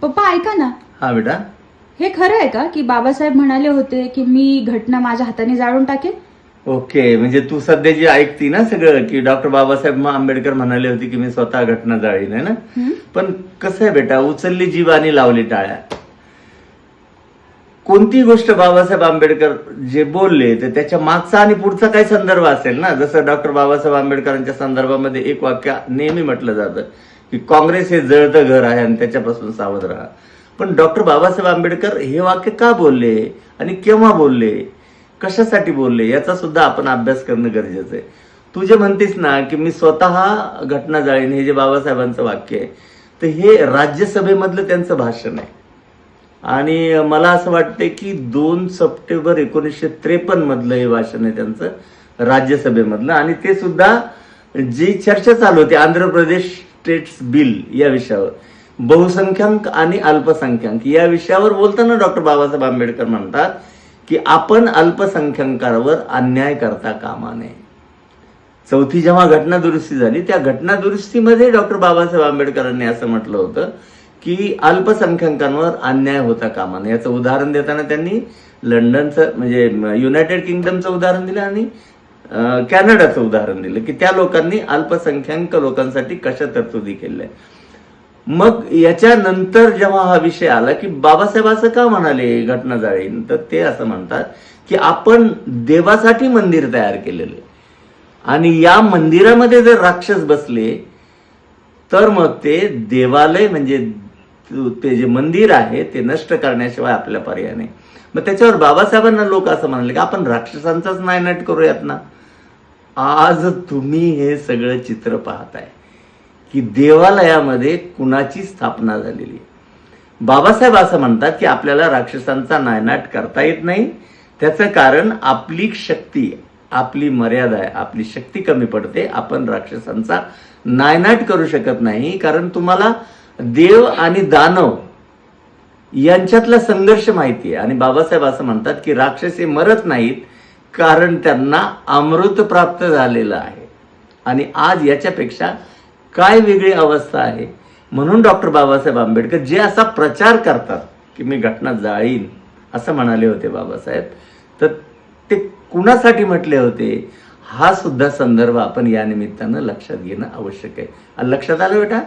पप्पा ऐका ना, हा बेटा. हे खरं आहे का की बाबासाहेब म्हणाले होते की मी घटना माझ्या हाताने जाळून टाकेन? ओके, म्हणजे तू सध्या जी ऐकती ना सगळं, की डॉक्टर बाबासाहेब आंबेडकर म्हणाले होते की मी स्वतः घटना जाळीन, आहे ना. हं? पण कसं आहे बेटा, उचलली जीभ आणि लावली टाळ्या. कोणती गोष्ट बाबासाहेब आंबेडकर जे बोलले तर त्याच्या मागचा आणि पुढचा काही संदर्भ असेल ना. जसं डॉक्टर बाबासाहेब आंबेडकरांच्या संदर्भामध्ये एक वाक्य नेहमी म्हटलं जातं की काँग्रेस हे जळतं घर आहे आणि त्याच्यापासून सावध राहा. पण डॉक्टर बाबासाहेब आंबेडकर हे वाक्य का बोलले आणि केव्हा बोलले, कशासाठी बोलले, याचा सुद्धा आपण अभ्यास करणं गरजेचं आहे. तू जे म्हणतेस ना की मी स्वतः घटना जाळीन, हे जे बाबासाहेबांचं वाक्य आहे, तर हे राज्यसभेमधलं त्यांचं भाषण आहे. आणि मला असं वाटतंय की 2 सप्टेंबर 1953 मधलं हे भाषण आहे त्यांचं राज्यसभेमधलं. आणि ते सुद्धा जी चर्चा चालू होती आंध्र प्रदेश स्टेट्स बिल या विषयावर, बहुसंख्याक आणि अल्पसंख्याक या विषयावर बोलताना डॉक्टर बाबासाहेब आंबेडकर म्हणतात की आपण अल्पसंख्याकांवर अन्याय करता कामा नये. चौथी जेव्हा घटना दुरुस्ती झाली, त्या घटना दुरुस्तीमध्ये डॉक्टर बाबासाहेब आंबेडकरांनी असं म्हटलं होतं की अल्पसंख्याकांवर अन्याय होता कामा नये. याचं उदाहरण देताना त्यांनी लंडनचं म्हणजे युनायटेड किंगडमचं उदाहरण दिलं आणि कॅनडाचं उदाहरण दिलं की त्या लोकांनी अल्पसंख्याक लोकांसाठी कशा तरतुदी केल्या. मग याच्यानंतर जेव्हा हा विषय आला की बाबासाहेब असं का म्हणाले घटना जाळीन, तर ते असं म्हणतात की आपण देवासाठी मंदिर तयार केलेले आणि या मंदिरामध्ये जर राक्षस बसले तर मग ते देवालय म्हणजे ते जे मंदिर आहे ते नष्ट करण्याशिवाय आपल्या पर्याय नाही. मग त्याच्यावर बाबासाहेबांना लोक असं म्हणाले की आपण राक्षसांचाच नायनाट करूयात ना. आज तुम्ही हे सगळं चित्र पाहताय की देवालयामध्ये कुणाची स्थापना झालेली आहे. बाबासाहेब असं म्हणतात की आपल्याला राक्षसांचा नायनाट करता येत नाही. त्याचं कारण आपली शक्ती, आपली मर्यादा आहे, आपली शक्ती कमी पडते. आपण राक्षसांचा नायनाट करू शकत नाही, कारण तुम्हाला देव आणि दानव यांच्यातला संघर्ष माहिती आहे. आणि बाबासाहेब असं म्हणतात की राक्षस हे मरत नाहीत, कारण त्यांना अमृत प्राप्त झालेलं आहे. आणि आज याच्यापेक्षा काय वेगळी अवस्था आहे. म्हणून डॉक्टर बाबासाहेब आंबेडकर जे असा प्रचार करतात की मी घटना जाळीन असं म्हणाले होते बाबासाहेब, तर ते कुणासाठी म्हटले होते हा सुद्धा संदर्भ आपण या निमित्तानं लक्षात घेणं आवश्यक आहे. लक्षात आलं बेटा?